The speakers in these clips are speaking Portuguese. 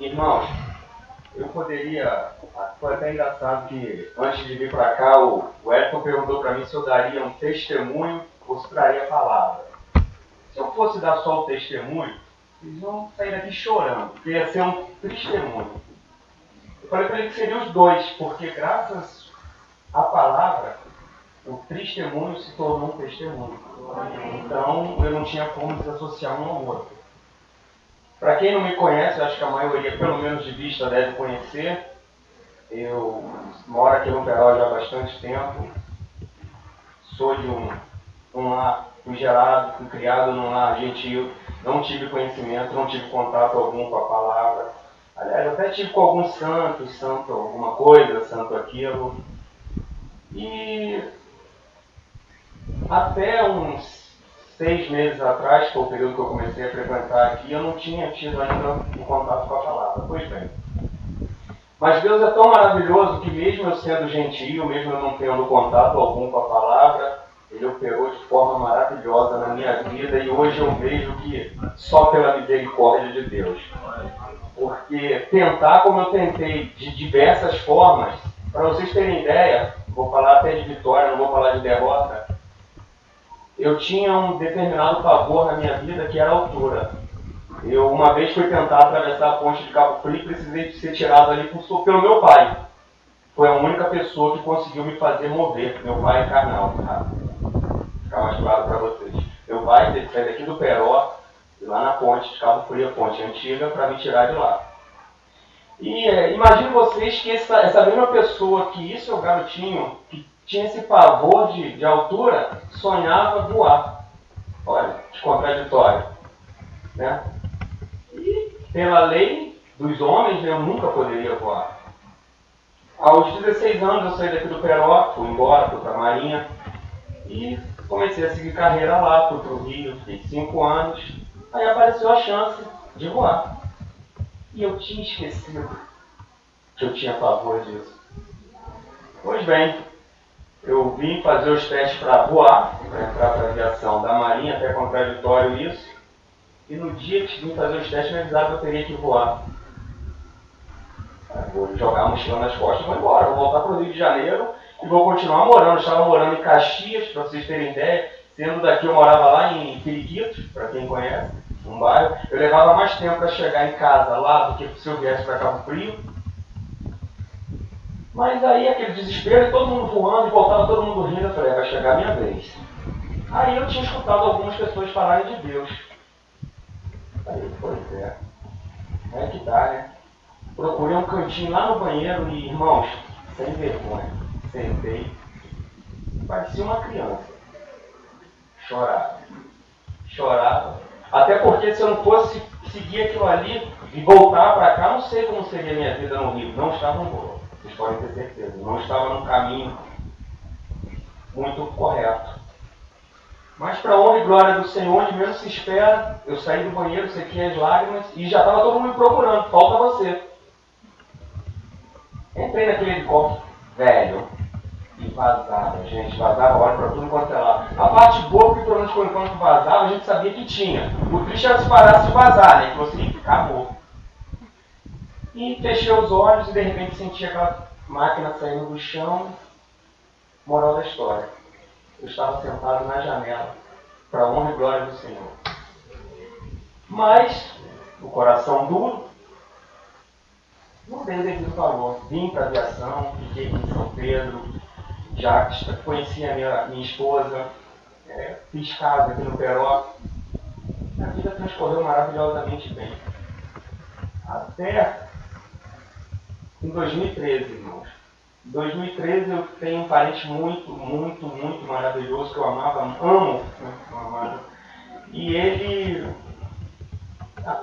Irmãos, eu poderia... Foi até engraçado que antes de vir para cá, o Elton perguntou para mim se eu daria um testemunho ou se traria a palavra. Se eu fosse dar só o testemunho, eles iam sair daqui chorando, porque ia ser um testemunho. Eu falei para ele que seria os dois, porque graças à palavra, o testemunho se tornou um testemunho. Então, eu não tinha como desassociar um ao outro. Para quem não me conhece, acho que a maioria, pelo menos de vista, deve conhecer. Eu moro aqui no Peral já há bastante tempo. Sou de um lar, fui gerado, fui criado num lar gentil. Não tive conhecimento, não tive contato algum com a palavra. Aliás, eu até tive com alguns santos, santo alguma coisa, santo aquilo. E até uns 6 meses atrás, que foi o período que eu comecei a frequentar aqui, eu não tinha tido ainda um contato com a palavra. Pois bem. Mas Deus é tão maravilhoso que mesmo eu sendo gentil, mesmo eu não tendo contato algum com a palavra, Ele operou de forma maravilhosa na minha vida e hoje eu vejo que só pela misericórdia de Deus. Porque tentar como eu tentei de diversas formas, para vocês terem ideia, vou falar até de vitória, não vou falar de derrota, eu tinha um determinado pavor na minha vida que era a altura. Eu uma vez fui tentar atravessar a ponte de Cabo Frio e precisei ser tirado ali pelo meu pai. Foi a única pessoa que conseguiu me fazer mover. Meu pai é carnal, tá? Ficar mais claro para vocês. Meu pai teve que sair daqui do Peró, ir lá na ponte de Cabo Frio, a ponte antiga, para me tirar de lá. E imagine vocês que essa mesma pessoa que isso é o garotinho, que tinha esse pavor de altura, sonhava voar. Olha, contraditório, né? E pela lei dos homens, eu nunca poderia voar. Aos 16 anos eu saí daqui do Peró, fui embora, fui para a Marinha e comecei a seguir carreira lá, fui para o Rio, fiquei 5 anos, aí apareceu a chance de voar. E eu tinha esquecido que eu tinha pavor disso. Pois bem, eu vim fazer os testes para voar, para entrar para a aviação da Marinha, até contraditório isso. E no dia que vim fazer os testes, me avisaram que eu teria que voar. Vou jogar a mochila nas costas e vou embora. Vou voltar para o Rio de Janeiro e vou continuar morando. Eu estava morando em Caxias, para vocês terem ideia. Sendo daqui, eu morava lá em Periquitos, para quem conhece, um bairro. Eu levava mais tempo para chegar em casa lá do que se eu viesse para Cabo Frio. Mas aí aquele desespero, todo mundo voando e voltava todo mundo rindo. Eu falei, vai chegar a minha vez. Aí eu tinha escutado algumas pessoas falarem de Deus. Aí, pois é. É que dá, né? Procurei um cantinho lá no banheiro e, irmãos, sem vergonha, sentei. Parecia uma criança. Chorava. Chorava. Até porque se eu não fosse seguir aquilo ali e voltar para cá, não sei como seria a minha vida no Rio. Não estava boa. Vocês podem ter certeza. Não estava num caminho muito correto. Mas para a honra e glória do Senhor, onde menos se espera, eu saí do banheiro, sequei as lágrimas e já estava todo mundo me procurando. Falta você. Entrei naquele helicóptero velho e vazava, gente. Vazava hora para tudo quanto é lá. A parte boa, porque pelo menos quando vazava, a gente sabia que tinha. O triste era se parasse de vazar, né? Que você acabou. E fechei os olhos e de repente senti aquela máquina saindo do chão. Moral da história. Eu estava sentado na janela, para a honra e glória do Senhor. Mas, o coração duro, não dei devido valor. Vim para a aviação, fiquei aqui em São Pedro, já conheci a minha esposa, fiz casa aqui no Peró. A vida transcorreu maravilhosamente bem. Até em 2013, irmãos. Em 2013 eu tenho um parente muito, muito, muito maravilhoso que eu amo, né, e ele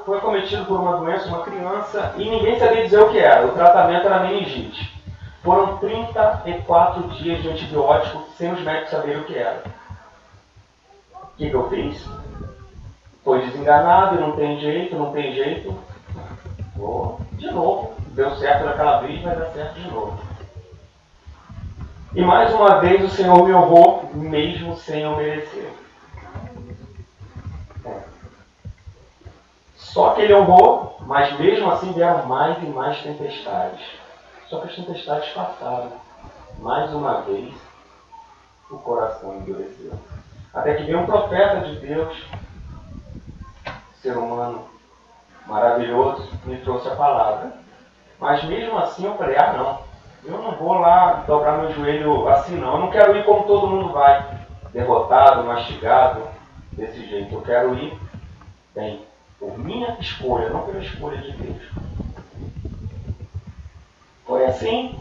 foi acometido por uma doença, uma criança, e ninguém sabia dizer o que era. O tratamento era meningite. Foram 34 dias de antibiótico sem os médicos saberem o que era. O que eu fiz? Foi desenganado, não tem jeito. Vou de novo. Deu certo naquela vez, vai dar certo de novo. E mais uma vez o Senhor me honrou, mesmo sem eu merecer. Só que ele honrou, mas mesmo assim vieram mais e mais tempestades. Só que as tempestades passaram. Mais uma vez, o coração endureceu. Até que veio um profeta de Deus, ser humano maravilhoso, me trouxe a palavra. Mas mesmo assim eu falei, não, eu não vou lá dobrar meu joelho assim não. Eu não quero ir como todo mundo vai, derrotado, mastigado, desse jeito. Eu quero ir bem, por minha escolha, não pela escolha de Deus. Foi assim,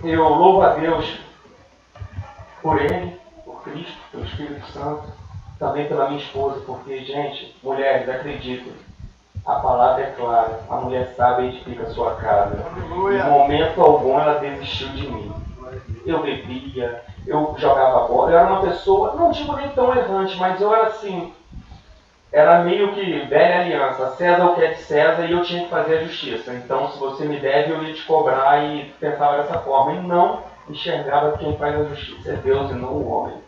eu louvo a Deus por Ele, por Cristo, pelo Espírito Santo, também pela minha esposa, porque, gente, mulheres, acreditem, a palavra é clara, a mulher sabe e edifica a sua casa. Aleluia. Em momento algum ela desistiu de mim. Eu bebia, eu jogava bola, eu era uma pessoa, não digo nem tão errante, mas eu era assim, era meio que velha aliança, César o que é de César e eu tinha que fazer a justiça. Então, se você me deve, eu ia te cobrar e pensava dessa forma. E não enxergava que quem faz a justiça é Deus e não o homem.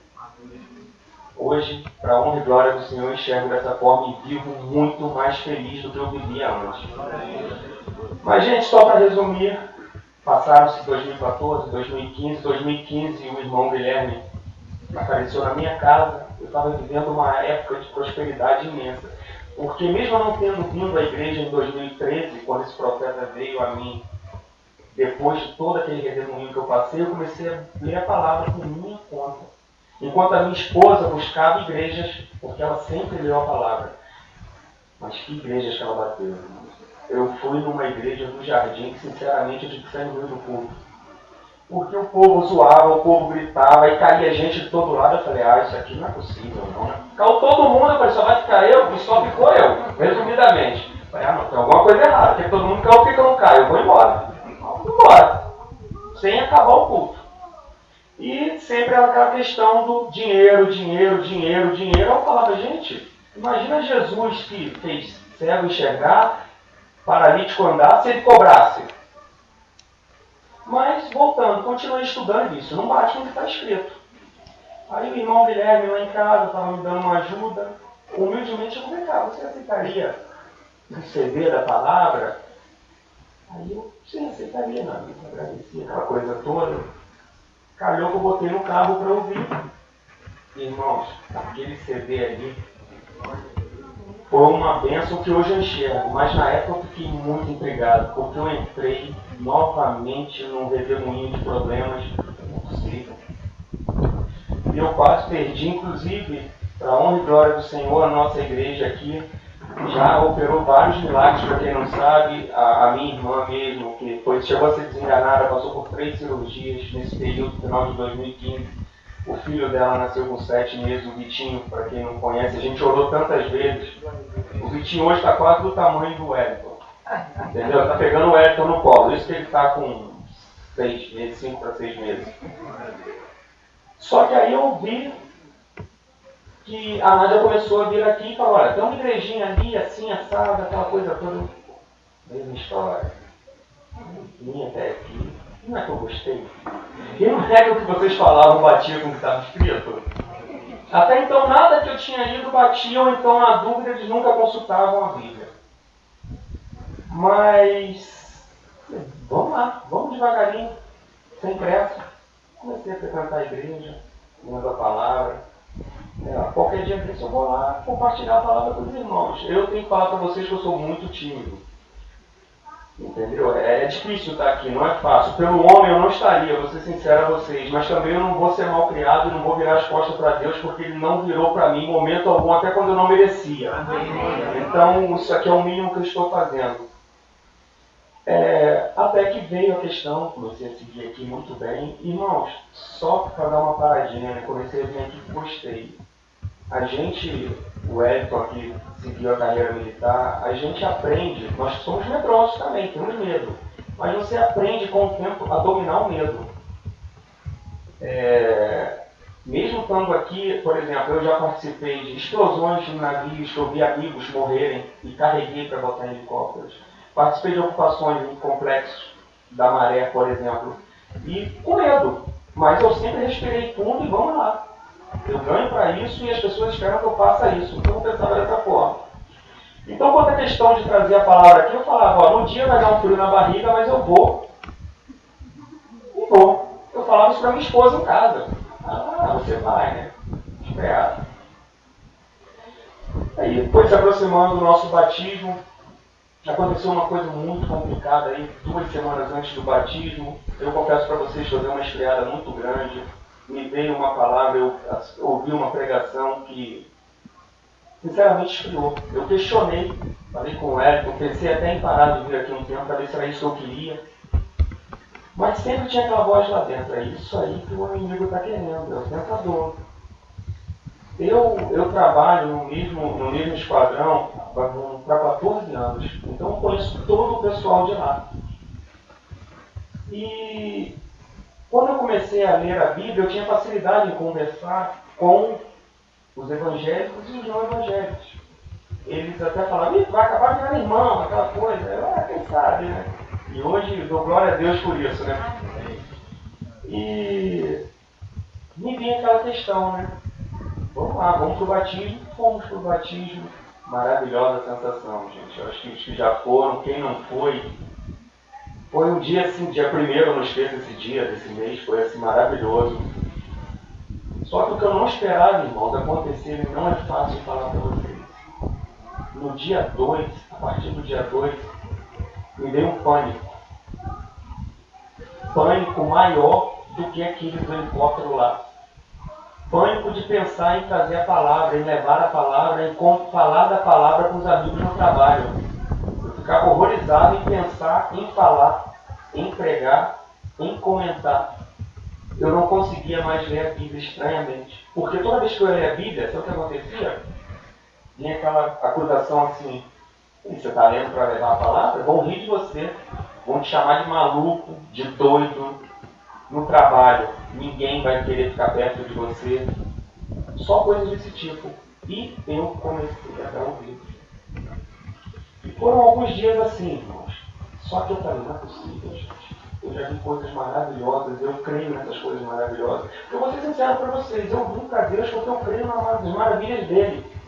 Hoje, para a honra e glória do Senhor, eu enxergo dessa forma e vivo muito mais feliz do que eu vivia antes. Mas, gente, só para resumir, passaram-se 2014, 2015, 2015 e o irmão Guilherme apareceu na minha casa. Eu estava vivendo uma época de prosperidade imensa. Porque mesmo eu não tendo vindo à igreja em 2013, quando esse profeta veio a mim, depois de todo aquele redemoinho que eu passei, eu comecei a ler a palavra por minha conta. Enquanto a minha esposa buscava igrejas, porque ela sempre leu a palavra. Mas que igrejas que ela bateu? Eu fui numa igreja do Jardim que, sinceramente, eu tive que sair no meio do culto. Porque o povo zoava, o povo gritava, e caía gente de todo lado. Eu falei, isso aqui não é possível, não, né? Caiu todo mundo, eu falei, só vai ficar eu, e só ficou eu, resumidamente. Eu falei, não, tem alguma coisa errada, porque todo mundo caiu, por que eu não caio? Eu vou embora. Vou embora. Sem acabar o culto. E sempre era aquela questão do dinheiro, dinheiro, dinheiro, dinheiro. Eu falava, gente, imagina Jesus que fez cego enxergar, paralítico andar, se ele cobrasse. Mas, voltando, continuei estudando isso. Não bate no que está escrito. Aí o irmão Guilherme lá em casa estava me dando uma ajuda. Humildemente eu falei, você aceitaria receber a palavra? Aí eu, sim, aceitaria, não. Agradecia aquela coisa toda. Calhou que eu botei no carro para ouvir. Irmãos, aquele CD ali foi uma bênção que hoje eu enxergo, mas na época eu fiquei muito intrigado, porque eu entrei novamente num redemoinho de problemas impossível. E eu quase perdi, inclusive, para a honra e glória do Senhor, a nossa igreja aqui já operou vários milagres, para quem não sabe, a minha irmã mesmo, que chegou a ser desenganada, passou por 3 cirurgias nesse período, final de 2015. O filho dela nasceu com 7 meses, o Vitinho, para quem não conhece, a gente orou tantas vezes. O Vitinho hoje está quase do tamanho do Wellington. Entendeu? Está pegando o Wellington no colo, isso que ele está com 6 meses, 5 para 6 meses. Só que aí eu vi que a Nádia começou a vir aqui e falou, olha, tem uma igrejinha ali, assim, assada, aquela coisa toda. Mesma história. Vim até aqui. Não é que eu gostei. E não é que o que vocês falavam batia com o que estava escrito. Até então, nada que eu tinha lido batia, ou então, na dúvida, eles nunca consultavam a Bíblia. Mas, vamos lá, vamos devagarinho, sem pressa. Comecei a frequentar a igreja, lendo a palavra. Qualquer dia desse eu vou lá compartilhar a palavra com os irmãos. Eu tenho que falar para vocês que eu sou muito tímido. Entendeu? É difícil estar aqui, não é fácil. Pelo homem eu não estaria, vou ser sincero a vocês. Mas também eu não vou ser mal criado e não vou virar as costas para Deus, porque Ele não virou para mim em momento algum, até quando eu não merecia. Então isso aqui é o mínimo que eu estou fazendo. Até que veio a questão, comecei a seguir aqui muito bem. Irmãos, só para dar uma paradinha, né? Comecei a vir aqui e gostei. A gente, o Wellington aqui seguiu a carreira militar, a gente aprende, nós somos medrosos também, temos medo, mas você aprende com o tempo a dominar o medo. Mesmo estando aqui, por exemplo, eu já participei de explosões de navios que eu vi amigos morrerem e carreguei para botar em helicópteros. Participei de ocupações em complexos da Maré, por exemplo, e com medo, mas eu sempre respirei fundo e vamos lá. Eu ganho para isso e as pessoas esperam que eu faça isso. Então eu pensava dessa forma. Então, quanto à questão de trazer a palavra aqui, eu falava, ó, no dia vai dar um frio na barriga, mas eu vou. E vou. Eu falava isso para minha esposa em casa. Ah, você vai, né? Esperado. Aí, depois se aproximando do nosso batismo, aconteceu uma coisa muito complicada aí, 2 semanas antes do batismo. Eu confesso para vocês que eu dei uma estreada muito grande. Me veio uma palavra, eu ouvi uma pregação que, sinceramente, esfriou. Eu questionei, falei com o Hélio, pensei até em parar de vir aqui um tempo para ver se era isso que eu queria. Mas sempre tinha aquela voz lá dentro, é isso aí que o inimigo está querendo, é o tentador. Eu trabalho no mesmo esquadrão para 14 anos, então eu conheço todo o pessoal de lá. E quando eu comecei a ler a Bíblia, eu tinha facilidade em conversar com os evangélicos e os não evangélicos. Eles até falavam, vai acabar virando irmão, aquela coisa. Eu, quem sabe, né? E hoje dou glória a Deus por isso, né? E me vinha aquela questão, né? Vamos lá, vamos pro batismo. Fomos pro batismo. Maravilhosa sensação, gente. Eu acho que os que já foram, quem não foi, foi um dia assim, dia 1º, eu não esqueço esse dia, desse mês, foi assim maravilhoso. Só que o que eu não esperava, irmãos, acontecer, e não é fácil falar para vocês. No dia 2, a partir do dia 2, me deu um pânico. Pânico maior do que aquele do helicóptero lá. Pânico de pensar em trazer a palavra, em levar a palavra, em falar da palavra com os amigos no trabalho. Eu ficava horrorizado em pensar, em falar, em pregar, em comentar. Eu não conseguia mais ler a Bíblia estranhamente. Porque toda vez que eu lia a Bíblia, sabe o que acontecia? Vinha aquela acusação assim, você está lendo para levar a palavra? Vão rir de você, vão te chamar de maluco, de doido. No trabalho, ninguém vai querer ficar perto de você. Só coisas desse tipo. E eu comecei a dar ouvido. E foram alguns dias assim, irmãos. Só que eu falei, não é possível, gente. Eu já vi coisas maravilhosas, eu creio nessas coisas maravilhosas. Eu vou ser sincero para vocês, eu vim para Deus porque eu creio nas maravilhas dele.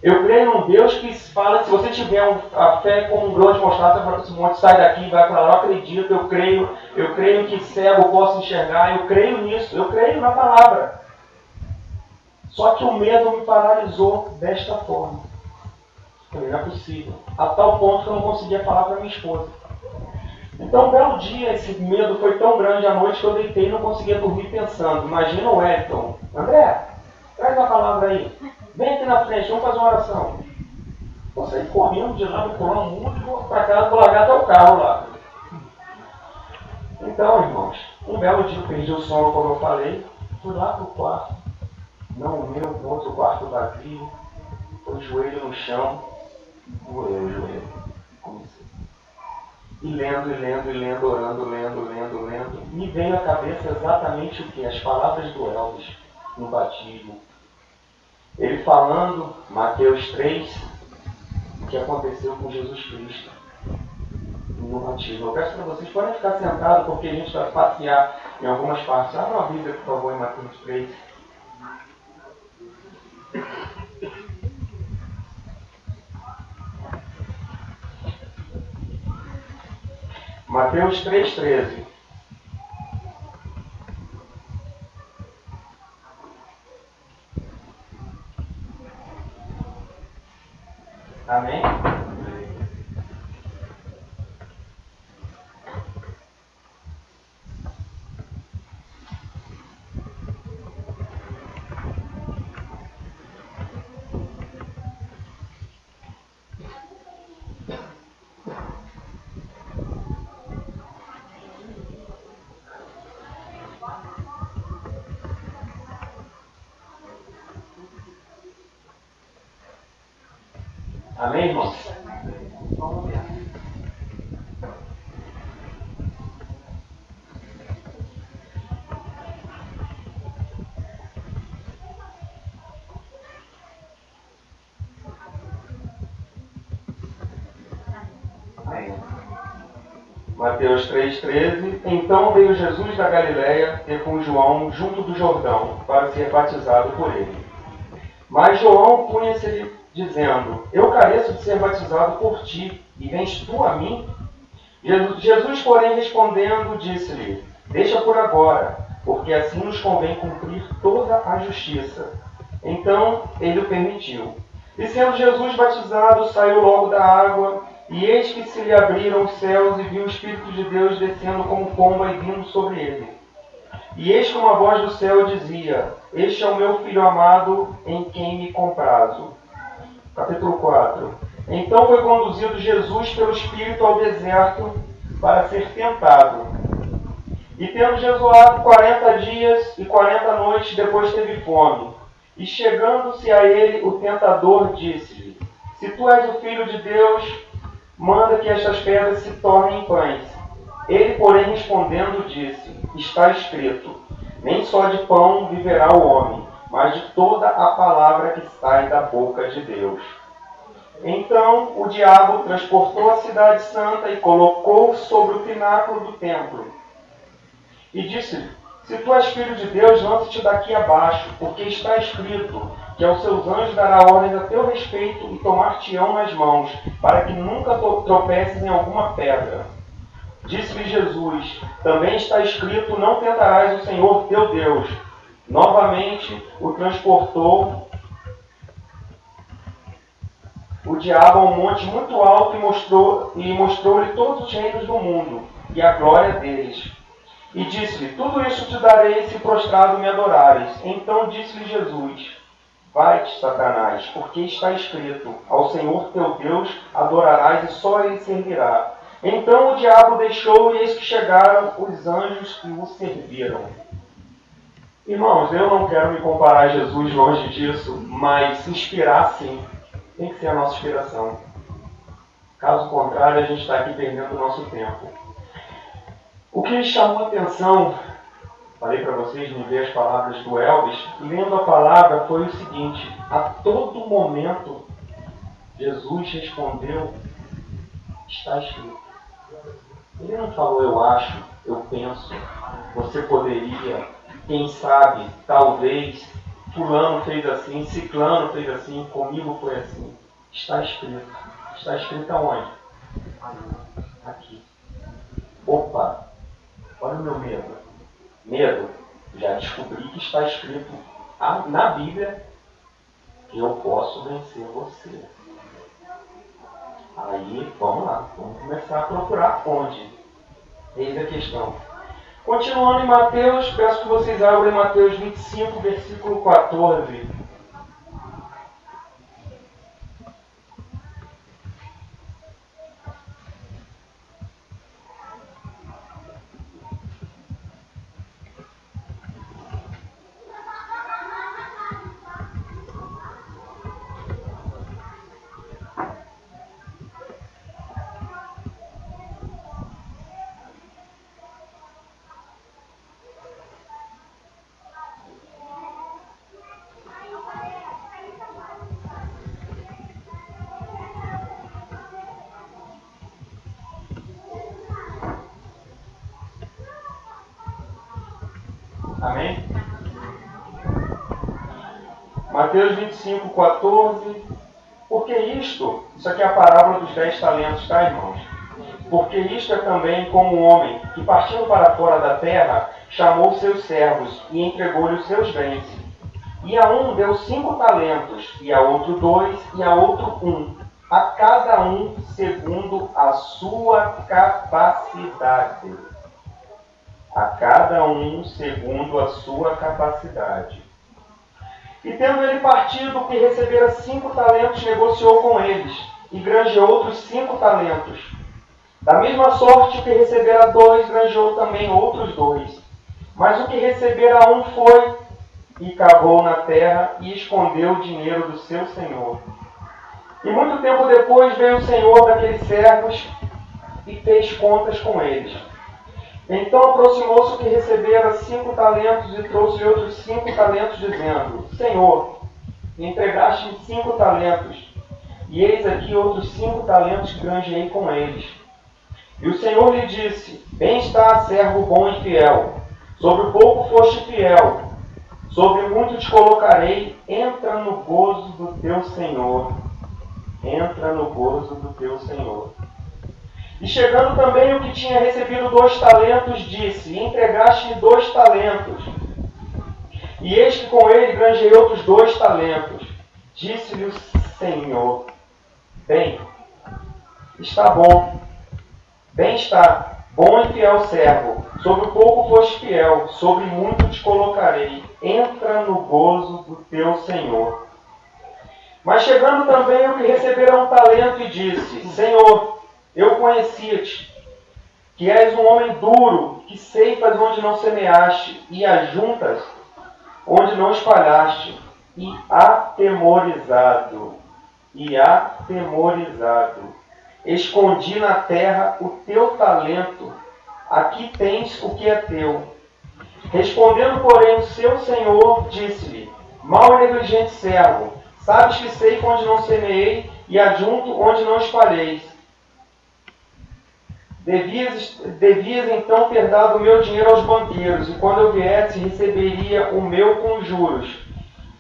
Eu creio num Deus que fala que se você tiver a fé como um grão de mostarda, você fala para esse monte, sai daqui e vai para lá. Eu acredito, eu creio que cego eu posso enxergar, eu creio nisso, eu creio na palavra. Só que o medo me paralisou desta forma. Eu falei, não é possível. A tal ponto que eu não conseguia falar para minha esposa. Então, um belo dia, esse medo foi tão grande à noite que eu deitei e não conseguia dormir pensando. Imagina o Wellington. André, traz a palavra aí. Vem aqui na frente, vamos fazer uma oração. Eu saí correndo de lá, me pulando muito para casa, vou largar até o carro lá. Então, irmãos, um belo dia eu perdi o sono, como eu falei. Fui lá para o quarto. Não o meu, no outro quarto vazio. Pôs o joelho no chão. Doeu o joelho. Comecei. E lendo, orando, lendo. Me veio à cabeça exatamente o que? As palavras do Elvis no batismo. Ele falando, Mateus 3, o que aconteceu com Jesus Cristo no batismo. Eu peço para vocês, podem ficar sentados, porque a gente vai passear em algumas partes. Abra uma Bíblia, por favor, em Mateus 3. Mateus 3,13. Amém? Amém, irmãos? Vamos ver. Mateus 3,13. Então veio Jesus da Galiléia e com João junto do Jordão para ser batizado por ele. Mas João punha-se-lhe dizendo: Eu careço de ser batizado por ti, e vens tu a mim? Jesus, porém, respondendo, disse-lhe: Deixa por agora, porque assim nos convém cumprir toda a justiça. Então ele o permitiu. E sendo Jesus batizado, saiu logo da água, e eis que se lhe abriram os céus, e viu o Espírito de Deus descendo como pomba e vindo sobre ele. E eis que uma voz do céu dizia: Este é o meu Filho amado, em quem me comprazo. Capítulo 4. Então foi conduzido Jesus pelo Espírito ao deserto para ser tentado. E tendo jejuado 40 dias e 40 noites, depois teve fome. E chegando-se a ele, o tentador disse-lhe: Se tu és o Filho de Deus, manda que estas pedras se tornem pães. Ele, porém, respondendo, disse: Está escrito: Nem só de pão viverá o homem, mas de toda a palavra que sai da boca de Deus. Então o diabo transportou a cidade santa e colocou sobre o pináculo do templo. E disse-lhe: Se tu és filho de Deus, lança-te daqui abaixo, porque está escrito que aos seus anjos dará ordens a teu respeito e tomar-te-ão nas mãos, para que nunca tropeces em alguma pedra. Disse-lhe Jesus: Também está escrito: Não tentarás o Senhor teu Deus. Novamente o transportou o diabo a um monte muito alto e mostrou-lhe todos os reinos do mundo e a glória deles. E disse-lhe: Tudo isso te darei se prostrado me adorares. Então disse-lhe Jesus: Vai-te, Satanás, porque está escrito: Ao Senhor teu Deus adorarás e só ele servirá. Então o diabo deixou, e eis que chegaram os anjos que o serviram. Irmãos, eu não quero me comparar a Jesus, longe disso, mas inspirar sim. Tem que ser a nossa inspiração. Caso contrário, a gente está aqui perdendo o nosso tempo. O que chamou a atenção, falei para vocês, me ver as palavras do Elvis, lendo a palavra, foi o seguinte: a todo momento, Jesus respondeu: Está escrito. Ele não falou: eu acho, eu penso, você poderia, quem sabe, talvez, fulano fez assim, ciclano fez assim, comigo foi assim. Está escrito. Está escrito aonde? Aqui. Opa, olha o meu medo. Medo, já descobri que está escrito na Bíblia que eu posso vencer você. Aí, vamos lá, vamos começar a procurar onde. Eis a questão. Continuando em Mateus, peço que vocês abram Mateus 25, versículo 14. Amém? Mateus 25, 14. Porque isto aqui é a parábola dos 10 talentos, tá, irmãos? Porque isto é também como um homem que, partindo para fora da terra, chamou seus servos e entregou-lhe os seus bens. E a um deu 5 talentos, e a outro 2, e a outro 1, a cada um segundo a sua capacidade. A cada um segundo a sua capacidade. E tendo ele partido, o que recebera 5 talentos, negociou com eles, e granjeou outros 5 talentos. Da mesma sorte, o que recebera 2, granjeou também outros 2. Mas o que recebera 1 foi, e cavou na terra, e escondeu o dinheiro do seu senhor. E muito tempo depois veio o senhor daqueles servos, e fez contas com eles. Então aproximou-se o que recebera 5 talentos e trouxe outros 5 talentos, dizendo: Senhor, entregaste 5 talentos, e eis aqui outros 5 talentos que granjeei com eles. E o Senhor lhe disse: Bem está, servo bom e fiel. Sobre o pouco foste fiel, Sobre muito te colocarei, entra no gozo do teu Senhor. Entra no gozo do teu Senhor. E chegando também o que tinha recebido 2 talentos, disse, entregaste-me 2 talentos. E eis que com ele granjeei outros 2 talentos. Disse-lhe o Senhor, bem, está bom, bem está, bom e fiel servo. Sobre o pouco foste fiel, sobre muito te colocarei. Entra no gozo do teu Senhor. Mas chegando também o que recebera 1 talento e disse, Senhor, eu conhecia-te, que és um homem duro, que ceifas onde não semeaste, e ajuntas onde não espalhaste, e atemorizado, escondi na terra o teu talento, aqui tens o que é teu. Respondendo, porém, o seu senhor, disse-lhe, mau e negligente servo, sabes que ceifo onde não semeei, e ajunto onde não espalhei. Devias então ter dado o meu dinheiro aos banqueiros, e quando eu viesse, receberia o meu com juros.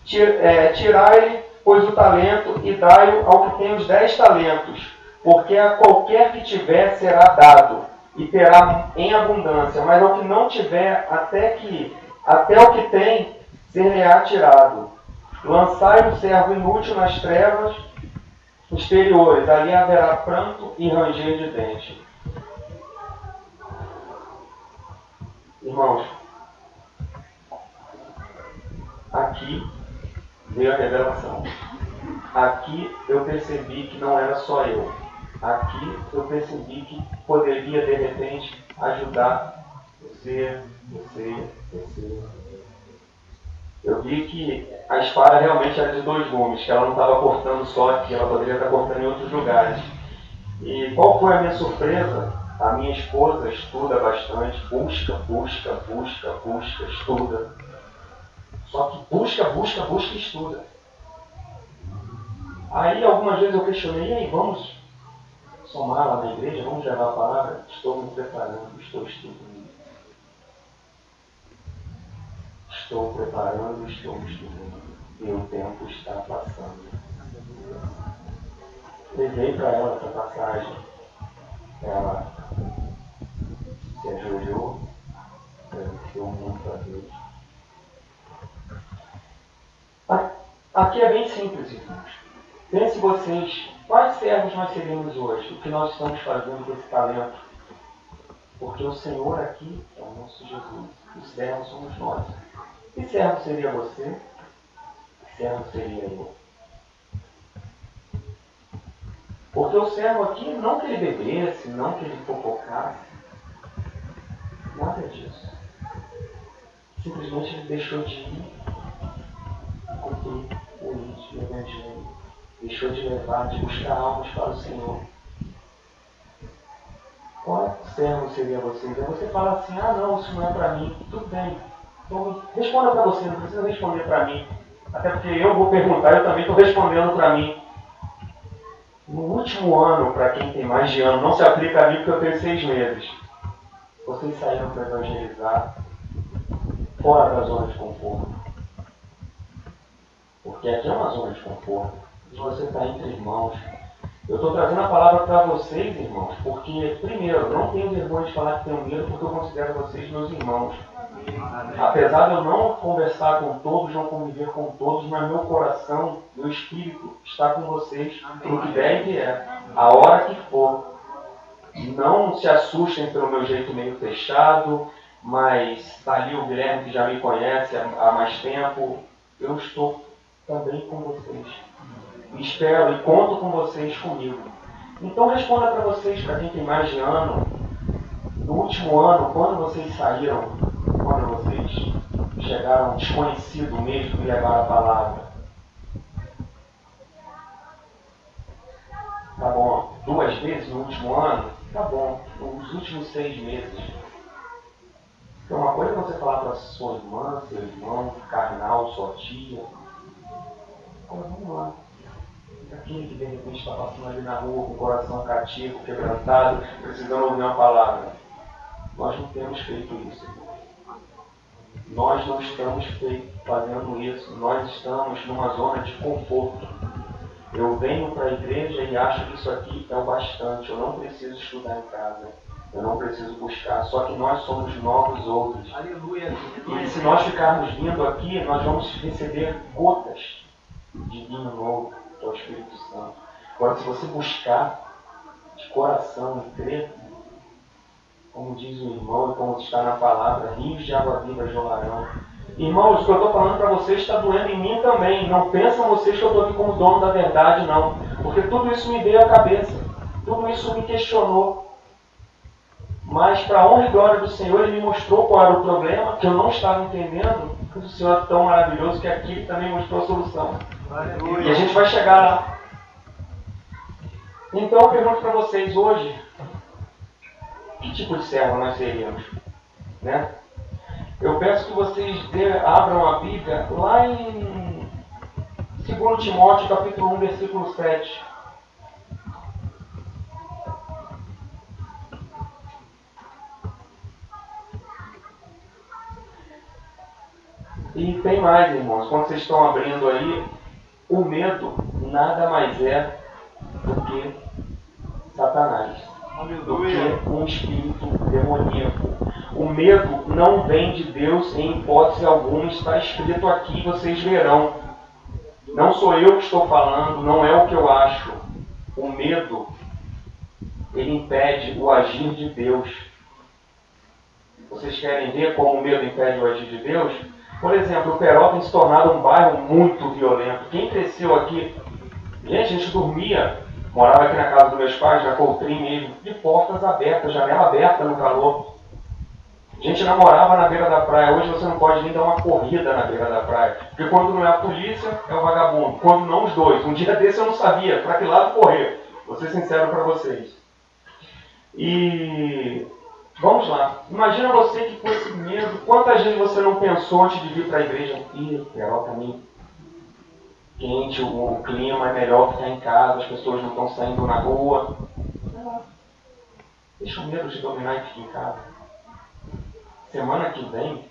Tirai-lhe, pois, o talento, e dai-o ao que tem os 10 talentos, porque a qualquer que tiver será dado, e terá em abundância, mas ao que não tiver, até o que tem, ser-lhe-á tirado. Lançai o servo inútil nas trevas exteriores, ali haverá pranto e ranger de dentes. Irmãos, aqui veio a revelação. Aqui eu percebi que não era só eu. Aqui eu percebi que poderia, de repente, ajudar você. Eu vi que a espada realmente era de 2 gumes, que ela não estava cortando só aqui, ela poderia estar cortando em outros lugares. E qual foi a minha surpresa? A minha esposa estuda bastante, busca, estuda. Só que busca e estuda. Aí algumas vezes eu questionei, e aí, vamos somar lá na igreja, vamos levar a palavra? Estou me preparando, estou estudando. Estou preparando, estou estudando. E o tempo está passando. Levei para ela essa passagem. Ela se ajoelhou, agradeceu muito a Deus. Aqui é bem simples, irmãos. Pense vocês, quais servos nós seremos hoje? O que nós estamos fazendo com esse talento? Porque o Senhor aqui é o nosso Jesus. Os servos somos nós. Que servo seria você? Que servo seria eu? Porque o servo aqui, não que ele bebesse, não que ele fofocasse, nada disso. Simplesmente ele deixou de ir cumprir o índice do Evangelho. Deixou de levar, de buscar almas para o Senhor. Qual servo seria você? Então você fala assim, não, isso não é para mim. Tudo bem. Então responda para você, não precisa responder para mim. Até porque eu vou perguntar, eu também estou respondendo para mim. No último ano, para quem tem mais de ano, não se aplica a mim porque eu tenho 6 meses. Vocês saíram para evangelizar fora da zona de conforto. Porque aqui é uma zona de conforto. E você está entre irmãos. Eu estou trazendo a palavra para vocês, irmãos, porque, primeiro, não tenho vergonha de falar que tenho medo, porque eu considero vocês meus irmãos. Apesar de eu não conversar com todos, não conviver com todos, mas meu coração, meu espírito está com vocês, pelo que der e vier, a hora que for. Não se assustem pelo meu jeito meio fechado, mas está ali o Guilherme que já me conhece há mais tempo. Eu estou também com vocês. Espero e conto com vocês comigo. Então responda para vocês, para quem tem mais de ano, no último ano, quando vocês saíram, quando vocês chegaram desconhecido mesmo e levaram a palavra. Tá bom, 2 vezes no último ano? Tá bom, nos últimos 6 meses. Então uma coisa é você falar para sua irmã, seu irmão, carnal, sua tia. Agora vamos lá. Aquele que de repente está passando ali na rua com o coração cativo, quebrantado, precisando ouvir uma palavra. Nós não temos feito isso. Nós não estamos fazendo isso. Nós estamos numa zona de conforto. Eu venho para a igreja e acho que isso aqui é o bastante. Eu não preciso estudar em casa. Eu não preciso buscar. Só que nós somos novos outros. Aleluia. E se nós ficarmos vindo aqui, nós vamos receber gotas de vinho novo, que é o Espírito Santo. Agora, se você buscar de coração e crer, como diz o irmão e como está na palavra, rios de água viva jorrarão. Irmãos, o que eu estou falando para vocês está doendo em mim também. Não pensam vocês que eu estou aqui como dono da verdade, não. Porque tudo isso me veio à cabeça. Tudo isso me questionou. Mas, para a honra e glória do Senhor, Ele me mostrou qual era o problema, que eu não estava entendendo. O Senhor é tão maravilhoso que aqui Ele também mostrou a solução. Aleluia. E a gente vai chegar lá. Então, eu pergunto para vocês hoje, que tipo de servo nós seríamos? Né? Eu peço que vocês abram a Bíblia lá em 2 Timóteo, capítulo 1, versículo 7. E tem mais, irmãos. Quando vocês estão abrindo aí, o medo nada mais é do que Satanás. Do que um espírito demoníaco. O medo não vem de Deus em hipótese alguma. Está escrito aqui, vocês verão. Não sou eu que estou falando, não é o que eu acho. O medo, ele impede o agir de Deus. Vocês querem ver como o medo impede o agir de Deus? Por exemplo, o Peró tem se tornado um bairro muito violento. Quem cresceu aqui... Gente, a gente dormia, morava aqui na casa dos meus pais, na Coutrin mesmo, de portas abertas, janela aberta no calor. A gente namorava na beira da praia. Hoje você não pode nem dar uma corrida na beira da praia. Porque quando não é a polícia, é o vagabundo. Quando não, os dois. Um dia desse eu não sabia para que lado correr. Vou ser sincero para vocês. E... vamos lá. Imagina você que com esse medo, quantas vezes você não pensou antes de vir para a igreja? Ih, Peró, tá meio quente, o clima é melhor ficar em casa, as pessoas não estão saindo na rua. Deixa o medo de dominar e fique em casa. Semana que vem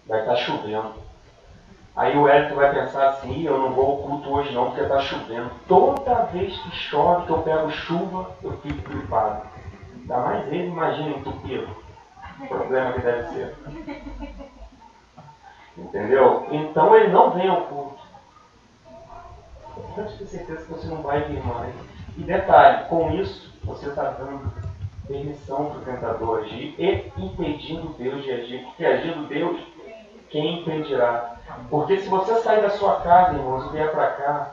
vai estar chovendo. Aí o Hélio vai pensar assim, eu não vou ao culto hoje não, porque está chovendo. Toda vez que chove, que eu pego chuva, eu fico gripado. Ainda mais ele, imagina, entupido. O problema que deve ser. Entendeu? Então ele não vem ao culto. Eu tenho certeza que você não vai vir mais. E detalhe, com isso, você está dando permissão para o tentador agir e impedindo Deus de agir. Porque agindo Deus, quem impedirá? Porque se você sair da sua casa, irmãos, e vier para cá,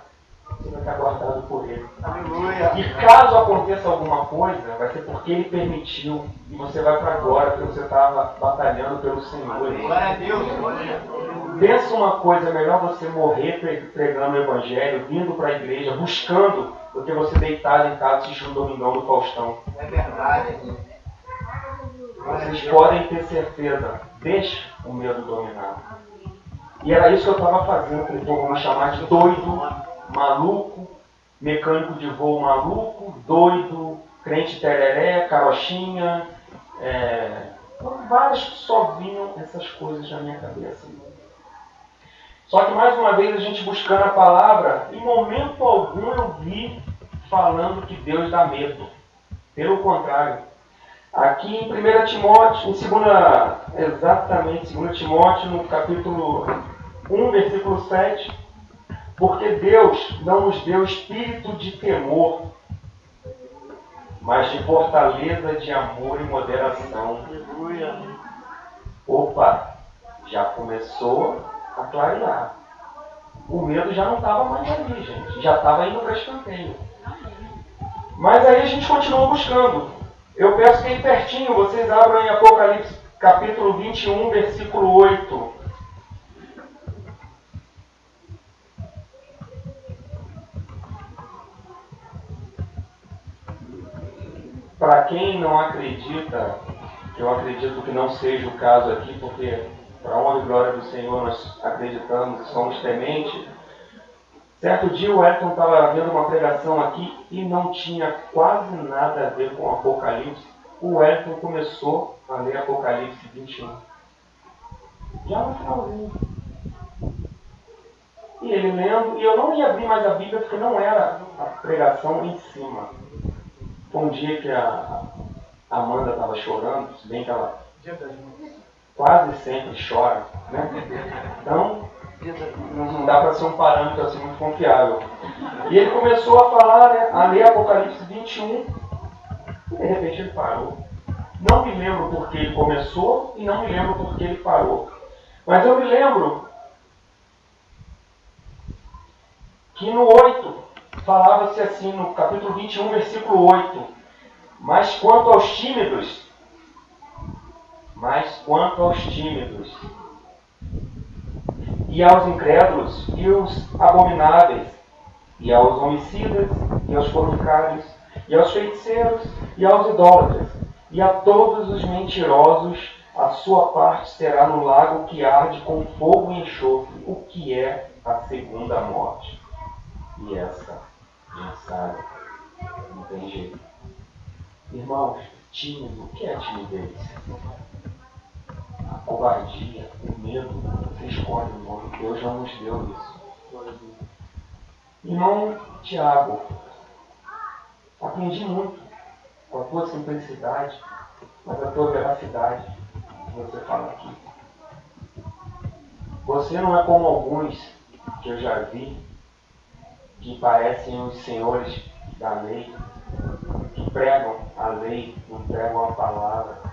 você vai estar guardado por Ele. Aleluia. E caso aconteça alguma coisa, vai ser porque Ele permitiu. E você vai para agora, porque você estava batalhando pelo Senhor. Glória a Deus. Pensa uma coisa, é melhor você morrer pregando o Evangelho, vindo para a igreja, buscando, do que você deitado em casa assistindo o Domingão do Faustão. É verdade. Vocês podem ter certeza, deixe o medo dominar. E era isso que eu estava fazendo com o povo, me chamar de doido, maluco, mecânico de voo maluco, doido, crente tereré, carochinha, várias que só vinham essas coisas na minha cabeça. Só que mais uma vez a gente buscando a palavra, em momento algum eu vi falando que Deus dá medo. Pelo contrário. Aqui em 1 Timóteo, exatamente 2 Timóteo, no capítulo 1, versículo 7, porque Deus não nos deu espírito de temor, mas de fortaleza, de amor e moderação. Opa, já começou a clarear. O medo já não estava mais ali, gente. Já estava indo para escanteio. Mas aí a gente continua buscando. Eu peço que aí pertinho vocês abram em Apocalipse capítulo 21, versículo 8. Para quem não acredita, eu acredito que não seja o caso aqui, porque para a honra e glória do Senhor nós acreditamos e somos tementes. Certo dia o Elton estava vendo uma pregação aqui e não tinha quase nada a ver com Apocalipse. O Elton começou a ler Apocalipse 21. Já no finalzinho. E ele lendo, e eu não ia abrir mais a Bíblia porque não era a pregação em cima. Foi um dia que a Amanda estava chorando, se bem que ela quase sempre chora, né? Então, não dá para ser um parâmetro assim muito confiável. E ele começou a falar, né, a ler Apocalipse 21, e de repente ele parou. Não me lembro por que ele começou e não me lembro por que ele parou. Mas eu me lembro que no 8, falava-se assim, no capítulo 21, versículo 8, mas quanto aos tímidos, e aos incrédulos, e aos abomináveis, e aos homicidas, e aos fornicários, e aos feiticeiros, e aos idólatras, e a todos os mentirosos, a sua parte será no lago que arde com fogo e enxofre, o que é a segunda morte. E essa, a gente sabe, não tem jeito. Irmãos, tímido, o que é timidez? A covardia, o medo, você escolhe o nome. Deus não nos deu isso. Irmão Tiago, aprendi muito com a tua simplicidade, mas a tua veracidade que você fala aqui. Você não é como alguns que eu já vi, que parecem os senhores da lei, que pregam a lei, não pregam a palavra.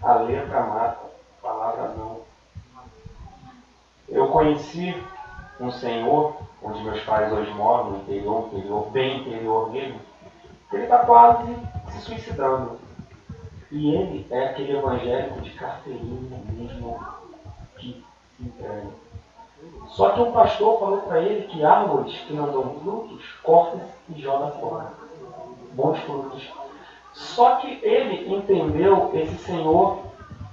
A letra mata, a palavra não. Eu conheci um senhor, onde meus pais hoje moram, no interior, bem interior mesmo, ele está quase se suicidando. E ele é aquele evangélico de carteirinha mesmo que se entrega. Só que um pastor falou para ele que árvores que não dão frutos, corta e joga fora. Bons frutos. Só que ele entendeu, esse senhor,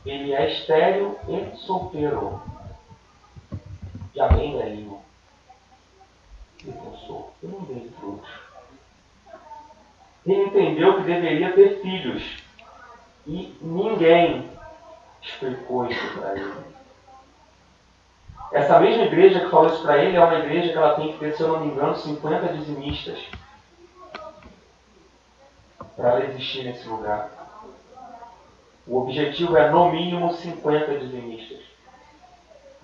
ele é estéril e solteiro. Já bem velhinho. Eu pensou, eu não dei frutos. Ele entendeu que deveria ter filhos. E ninguém explicou isso para ele. Essa mesma igreja que falou isso para ele é uma igreja que ela tem que ter, se eu não me engano, 50 dizimistas para ela existir nesse lugar. O objetivo é, no mínimo, 50 dizimistas.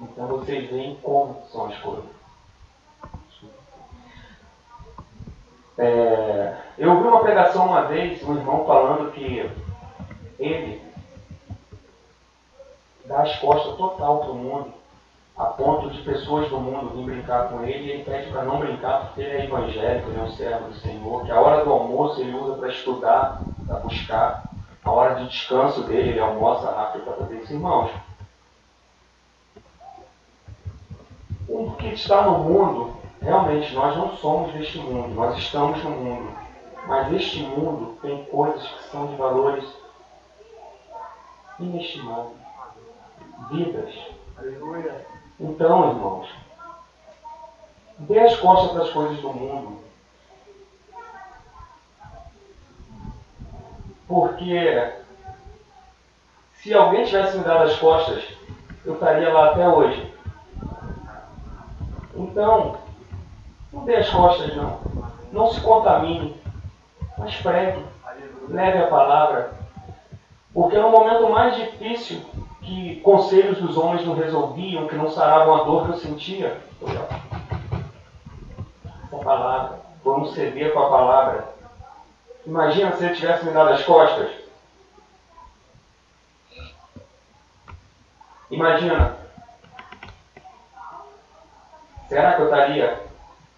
Então vocês veem como são as coisas. Eu ouvi uma pregação uma vez, um irmão falando que ele dá as costas total para o mundo, a ponto de pessoas do mundo virem brincar com ele, e ele pede para não brincar porque ele é evangélico, ele é um servo do Senhor, que a hora do almoço ele usa para estudar, para buscar, a hora de descanso dele, ele almoça rápido para fazer isso. Irmãos, o que está no mundo, realmente nós não somos deste mundo, nós estamos no mundo, mas este mundo tem coisas que são de valores inestimáveis, vidas. Aleluia. Então, irmãos, dê as costas para as coisas do mundo. Porque se alguém tivesse me dado as costas, eu estaria lá até hoje. Então, não dê as costas não. Não se contamine. Mas pregue. Leve a palavra. Porque no momento mais difícil, que conselhos dos homens não resolviam, que não saravam a dor que eu sentia, essa palavra, por um ceder com a palavra. Imagina se ele tivesse me dado as costas. Imagina. Será que eu estaria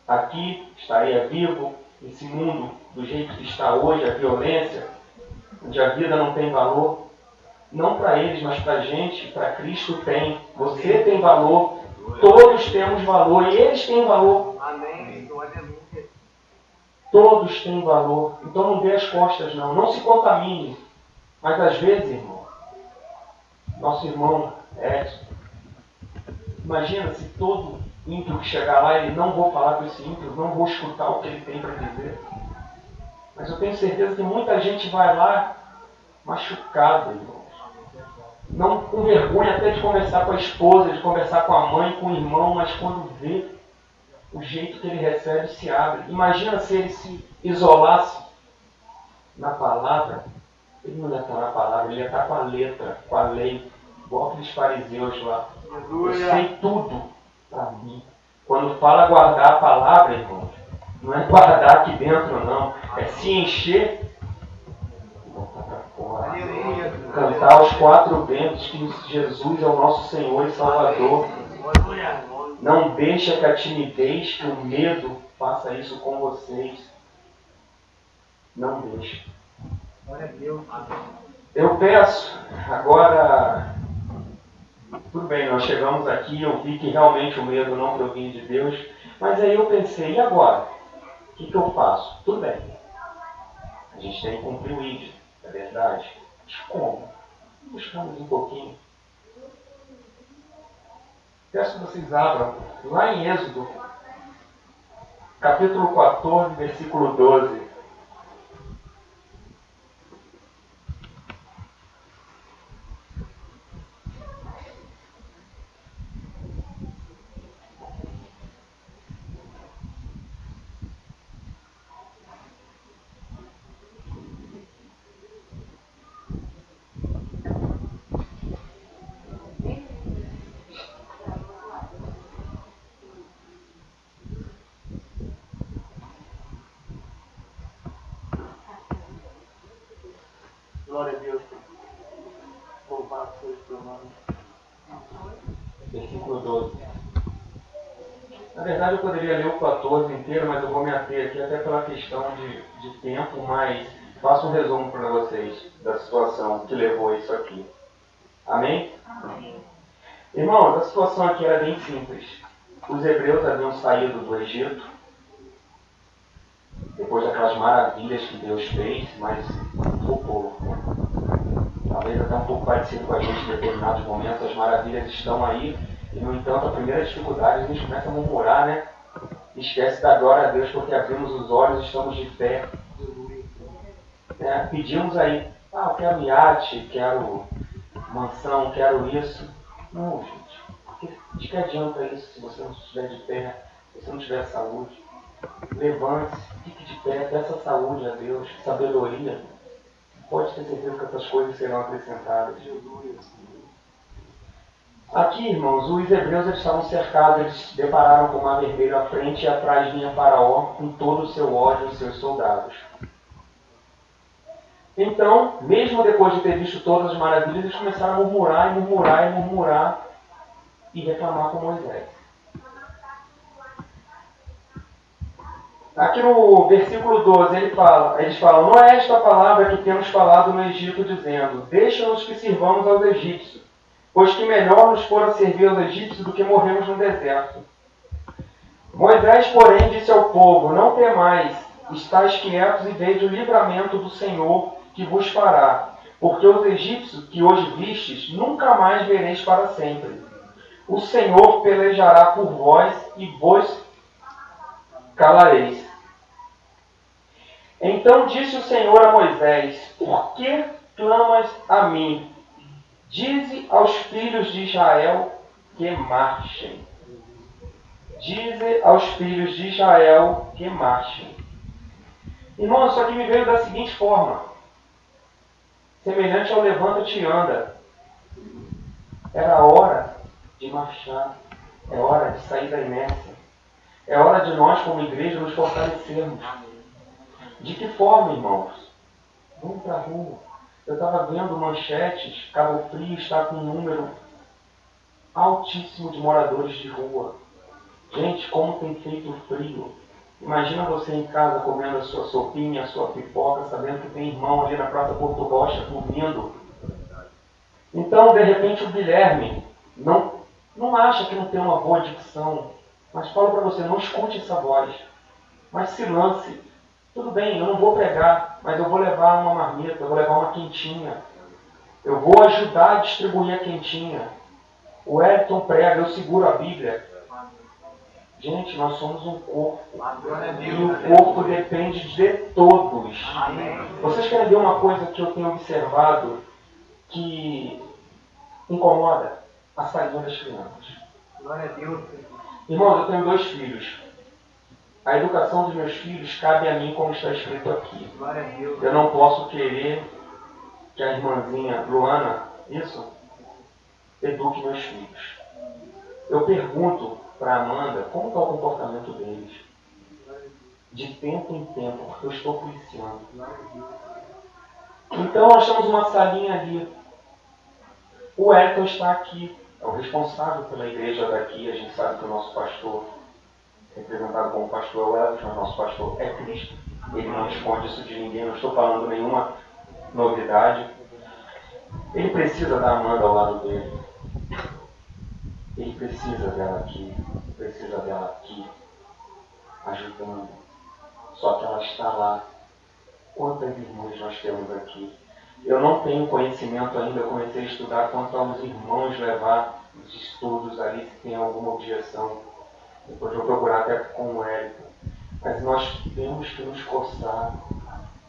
aqui, estaria vivo, nesse mundo do jeito que está hoje, a violência, onde a vida não tem valor? Não para eles, mas para a gente, para Cristo tem. Você tem valor, todos temos valor e eles têm valor. Amém. Todos têm valor. Então não dê as costas não. Não se contamine. Mas às vezes, irmão, nosso irmão Edson, imagina se todo ímpio que chegar lá, ele não vou falar com esse ímpio, não vou escutar o que ele tem para dizer. Mas eu tenho certeza que muita gente vai lá machucada, irmãos. não com vergonha até de conversar com a esposa, de conversar com a mãe, com o irmão, mas quando vê o jeito que ele recebe, se abre. Imagina se ele se isolasse na palavra. Ele não ia estar na palavra, ele ia estar com a letra, com a lei, igual aqueles fariseus lá. Eu sei tudo para mim. Quando fala guardar a palavra, irmão, não é guardar aqui dentro, não. É se encher e botar para fora. Cantar aos quatro ventos que Jesus é o nosso Senhor e Salvador. Não deixa que a timidez, que o medo faça isso com vocês. Não deixa. Eu peço, agora, tudo bem, nós chegamos aqui, eu vi que realmente o medo não provinha de Deus, mas aí eu pensei, e agora? O que eu faço? Tudo bem, a gente tem que cumprir o ID, é verdade, mas como? Buscamos um pouquinho. Peço que vocês abram, lá em Êxodo, capítulo 14, versículo 12. Glória a Deus. Louvado seja o teu nome. Versículo 12. Na verdade, eu poderia ler o 14 inteiro, mas eu vou me ater aqui até pela questão de tempo, mas faço um resumo para vocês da situação que levou isso aqui. Amém? Amém. Irmãos, a situação aqui era bem simples. Os hebreus haviam saído do Egito, depois daquelas maravilhas que Deus fez, mas o povo, talvez até um pouco parecido com a gente em determinados momentos, as maravilhas estão aí, e no entanto a primeira dificuldade a gente começa a murmurar, né? Esquece da glória a Deus porque abrimos os olhos e estamos de pé. Pedimos aí, eu quero iate, quero mansão, quero isso. Não, gente, de que adianta isso se você não estiver de pé, se você não tiver saúde? Levante-se, fique de pé, peça saúde a Deus, sabedoria. Pode ter certeza que essas coisas serão acrescentadas. Aqui, irmãos, os hebreus eles estavam cercados, eles se depararam com o Mar Vermelho à frente e atrás vinha Faraó com todo o seu ódio e os seus soldados. Então, mesmo depois de ter visto todas as maravilhas, eles começaram a murmurar e murmurar e murmurar e reclamar com Moisés. Aqui no versículo 12, eles falam, não é esta a palavra que temos falado no Egito, dizendo, deixa-nos que sirvamos aos egípcios, pois que melhor nos fora servir aos egípcios do que morrermos no deserto. Moisés, porém, disse ao povo, não temais, estáis quietos e vede o livramento do Senhor que vos fará, porque os egípcios que hoje vistes, nunca mais vereis para sempre. O Senhor pelejará por vós e vos calareis. Então disse o Senhor a Moisés, por que clamas a mim? Dize aos filhos de Israel que marchem. Dize aos filhos de Israel que marchem. Irmão, isso aqui me veio da seguinte forma. Semelhante ao levanta-te e anda. Era hora de marchar. É hora de sair da inércia. É hora de nós, como igreja, nos fortalecermos. De que forma, irmãos? Vamos para a rua. Eu estava vendo manchetes, Cabo Frio está com um número altíssimo de moradores de rua. Gente, como tem feito frio. Imagina você em casa comendo a sua sopinha, a sua pipoca, sabendo que tem irmão ali na Praça Porto Rocha dormindo. Então, de repente, o Guilherme não acha que não tem uma boa dicção. Mas falo para você, não escute essa voz. Mas se lance. Tudo bem, eu não vou pregar, mas eu vou levar uma marmita, eu vou levar uma quentinha. Eu vou ajudar a distribuir a quentinha. O Elton prega, eu seguro a Bíblia. Gente, nós somos um corpo. E o corpo depende de todos. Vocês querem ver uma coisa que eu tenho observado? Que incomoda a salinha das crianças. Glória a Deus. Irmãos, eu tenho 2 filhos. A educação dos meus filhos cabe a mim, como está escrito aqui. Glória a Deus. Eu não posso querer que a irmãzinha Luana, isso, eduque meus filhos. Eu pergunto para Amanda como está o comportamento deles. De tempo em tempo, porque eu estou policiando. Então nós temos uma salinha ali. O Elton está aqui, é o responsável pela igreja daqui. A gente sabe que o nosso pastor, representado como pastor, é o Elton, mas nosso pastor é Cristo. Ele não esconde isso de ninguém, não estou falando nenhuma novidade. Ele precisa da Amanda ao lado dele. Ele precisa dela aqui, ajudando. Só que ela está lá. Quantas irmãs nós temos aqui? Eu não tenho conhecimento ainda, eu comecei a estudar quanto aos irmãos levar os estudos ali, se tem alguma objeção. Depois eu vou procurar até com o Érico. Mas nós temos que nos coçar,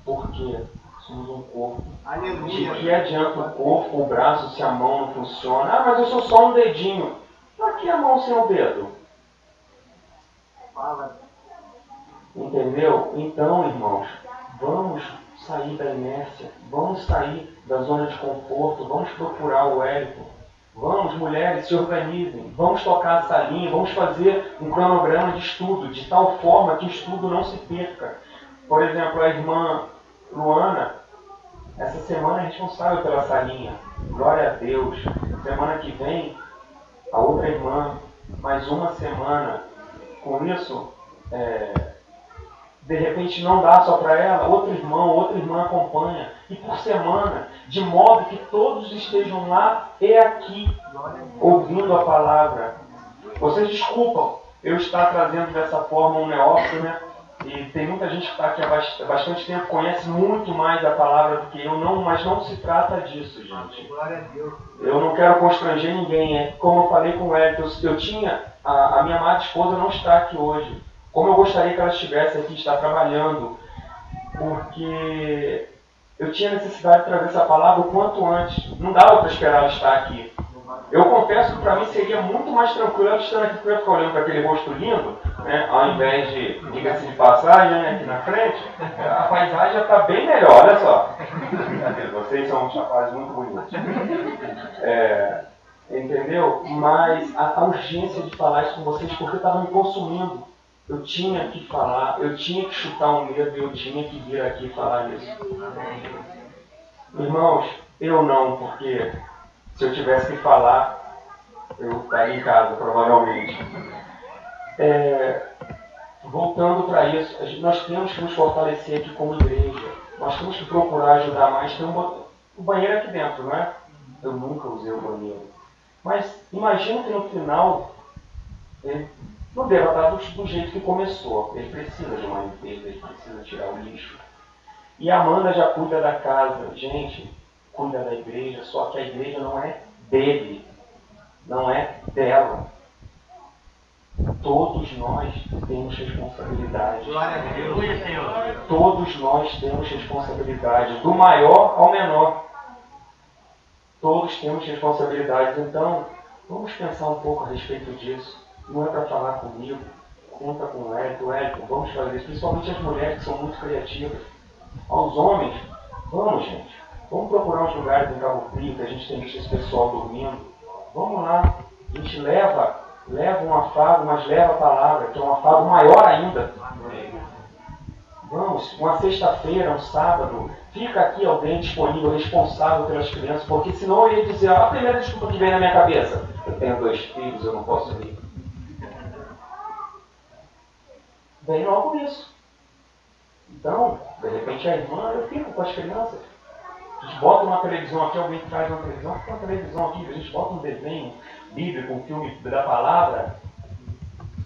porque somos um corpo. Aleluia. De que adianta o corpo, o braço, se a mão não funciona? Ah, mas eu sou só um dedinho. Para que a mão sem o dedo? Fala. Entendeu? Então, irmãos, vamos sair da inércia, vamos sair da zona de conforto, vamos procurar o Érico. Vamos, mulheres, se organizem, vamos tocar a salinha, vamos fazer um cronograma de estudo, de tal forma que o estudo não se perca. Por exemplo, a irmã Luana, essa semana é responsável pela salinha. Glória a Deus. Semana que vem, a outra irmã, mais uma semana. Com isso, de repente não dá só para ela, outra irmã acompanha. E por semana, de modo que todos estejam lá e aqui, ouvindo a palavra. Vocês desculpam eu estar trazendo dessa forma um neófito, né? E tem muita gente que está aqui há bastante tempo, conhece muito mais a palavra do que eu, mas não se trata disso, gente. Eu não quero constranger ninguém. Como eu falei com o Hélio, eu tinha, a minha amada esposa não está aqui hoje. Como eu gostaria que ela estivesse aqui, está trabalhando, porque eu tinha necessidade de trazer essa palavra o quanto antes. Não dava para esperar ela estar aqui. Eu confesso que para mim seria muito mais tranquilo ela estar aqui, porque eu ia ficar olhando para aquele rosto lindo, né? Ao invés de, diga-se de passagem, né, aqui na frente, a paisagem já está bem melhor, olha só. Vocês são uns rapazes muito bonitos. Entendeu? Mas a urgência de falar isso com vocês, porque estava me consumindo. Eu tinha que falar, eu tinha que chutar um medo, eu tinha que vir aqui falar isso. Irmãos, eu não, porque se eu tivesse que falar, eu estaria em casa, provavelmente. Voltando para isso, nós temos que nos fortalecer aqui como igreja. Nós temos que procurar ajudar mais. Tem o banheiro aqui dentro, não é? Eu nunca usei o banheiro. Mas imagina que no final, ele não deva estar do jeito que começou. Ele precisa de uma limpeza, ele precisa tirar o lixo. E a Amanda já cuida da casa. Gente, cuida da igreja, só que a igreja não é dele, não é dela. Todos nós temos responsabilidade. Glória a Deus, Senhor. Todos nós temos responsabilidade, do maior ao menor. Todos temos responsabilidades. Então, vamos pensar um pouco a respeito disso. Não é para falar comigo, conta com o Hélio, vamos fazer isso. Principalmente as mulheres que são muito criativas. Aos homens, vamos, gente. Vamos procurar uns lugares em Cabo Frio, que a gente tem visto esse pessoal dormindo. Vamos lá. A gente leva um afago, mas leva a palavra, que é um afago maior ainda. Vamos, uma sexta-feira, um sábado, fica aqui alguém disponível, responsável pelas crianças, porque senão eu ia dizer, a primeira desculpa que vem na minha cabeça, eu tenho 2 filhos, eu não posso ir. Vem logo isso. Então, de repente a irmã, eu fico com as crianças. A gente bota uma televisão aqui, alguém traz uma televisão, fica uma televisão aqui, a gente bota um desenho bíblico, um filme da palavra.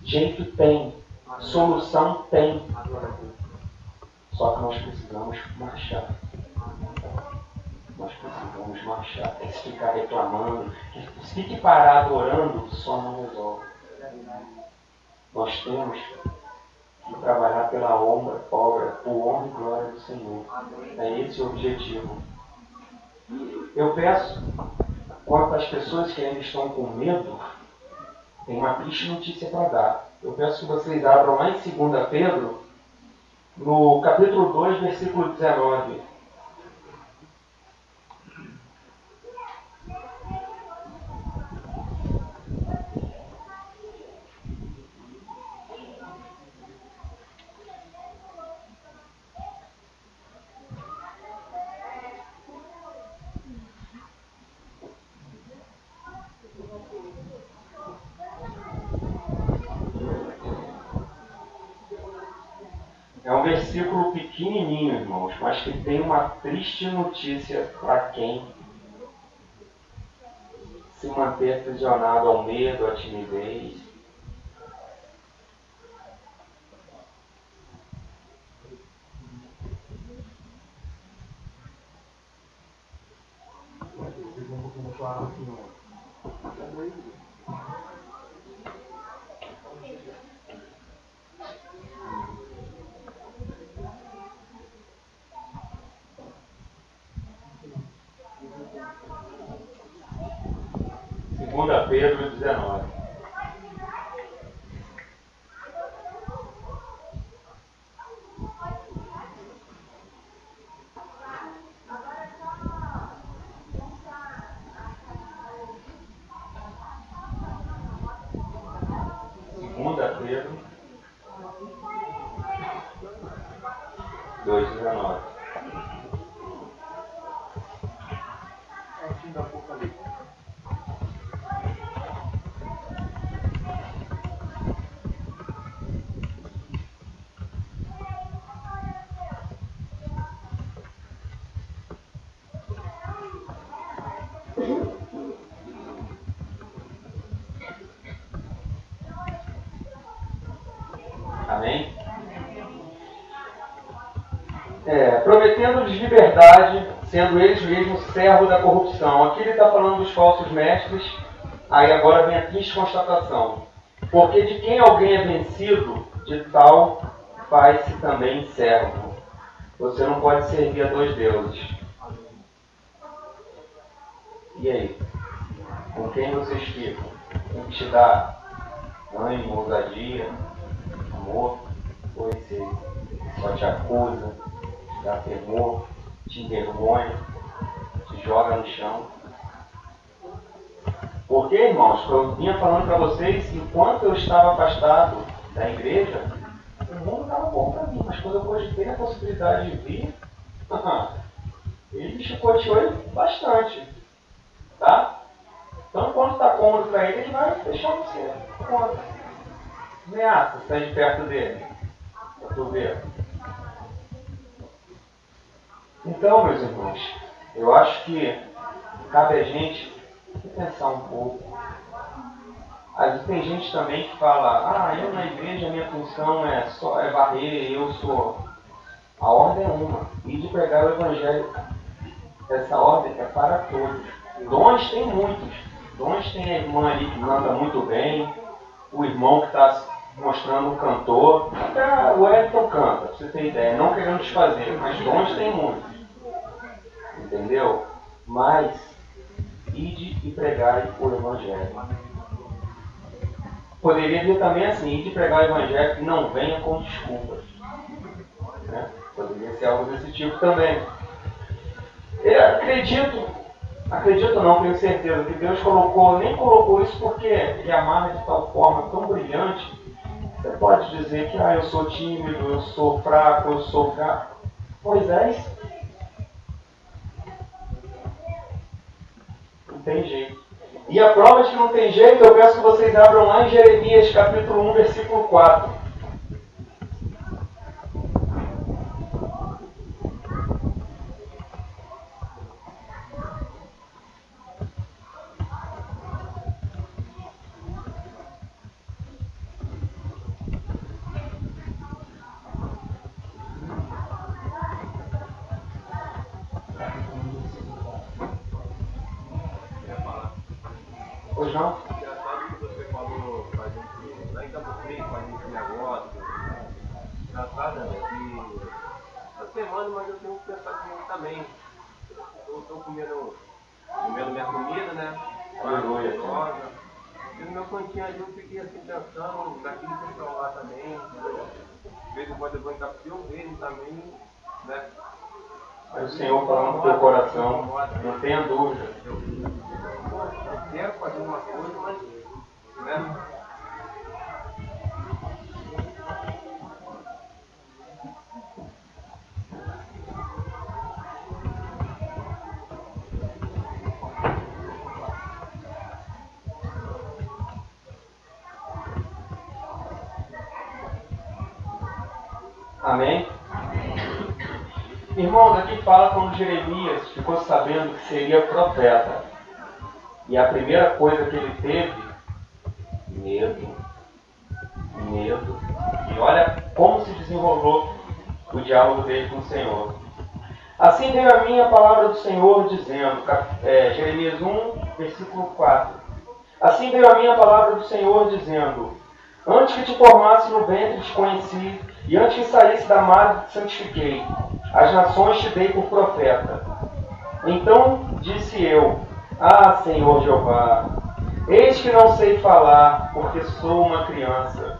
Jeito tem, solução tem. Só que nós precisamos marchar. Nós precisamos marchar. Se ficar reclamando, se fique parado orando, só não resolve. Nós temos que trabalhar pela obra, por honra e glória do Senhor. É esse o objetivo. Eu peço quanto às pessoas que ainda estão com medo, tem uma triste notícia para dar. Eu peço que vocês abram lá em 2 Pedro, no capítulo 2, versículo 19. É um versículo pequenininho, irmãos, mas que tem uma triste notícia para quem se manter aprisionado ao medo, à timidez. Segunda Pedro 19. Segunda Pedro 2:19. É o fim do Apocalipse. Amém? Prometendo-lhes liberdade, sendo eles mesmos servos da corrupção. Aqui ele está falando dos falsos mestres, aí agora vem a triste constatação. Porque de quem alguém é vencido, de tal faz-se também servo. Você não pode servir a dois deuses. E aí? Com quem vocês ficam? Quem te dá ânimo, ousadia, amor? Ou esse só te acusa, te dá temor, te envergonha, te joga no chão? Porque, irmãos, eu vinha falando para vocês, enquanto eu estava afastado da igreja, o mundo estava bom para mim, mas quando eu cogitei a possibilidade de vir, ele me chicoteou bastante. Tá? Então, quando está cômodo para ele vai deixar você. Conta. Ameaça, você está de perto dele. Para tu ver. Então, meus irmãos, eu acho que cabe a gente pensar um pouco. Às vezes tem gente também que fala, eu na igreja, a minha função é varrer, eu sou. A ordem é uma, e de pregar o evangelho. Essa ordem é para todos. Dons tem muitos. Dons tem a irmã ali que canta muito bem, o irmão que está mostrando um cantor, até o Wellington canta, pra você ter ideia, não querendo desfazer, mas dons tem muitos. Entendeu? Mas, ide e pregai o evangelho. Poderia vir também assim, ide e pregai o evangelho e não venha com desculpas. Né? Poderia ser algo desse tipo também. Eu acredito não, tenho certeza que Deus nem colocou isso porque Ele amarra de tal forma tão brilhante. Você pode dizer que eu sou tímido, eu sou fraco, eu sou gato. Moisés, não tem jeito. E a prova de que não tem jeito, eu peço que vocês abram lá em Jeremias capítulo 1, versículo 4. Pois não? Engraçado que você falou pra gente, lá em Campo Frio, com a gente negócio. Engraçado que essa semana, mas eu tenho pensado nisso também. Eu estou comendo comendo minha comida, né? Aleluia. E no meu cantinho ali eu fiquei assim pensando daquele pessoal lá também. De vez em quando eu vou encapear o dele também, né? Aí o Senhor falando no teu coração, não tenha dúvida. Eu quero fazer uma coisa, mas, né? Amém? Irmãos, aqui fala quando Jeremias ficou sabendo que seria profeta. E a primeira coisa que ele teve, medo. E olha como se desenrolou o diálogo dele com o Senhor. Assim veio a minha palavra do Senhor dizendo, Jeremias 1, versículo 4. Assim veio a minha palavra do Senhor dizendo, antes que te formasse no ventre te conheci, e antes que saísse da madre te santifiquei. As nações te dei por profeta. Então disse eu, Senhor Jeová, eis que não sei falar, porque sou uma criança.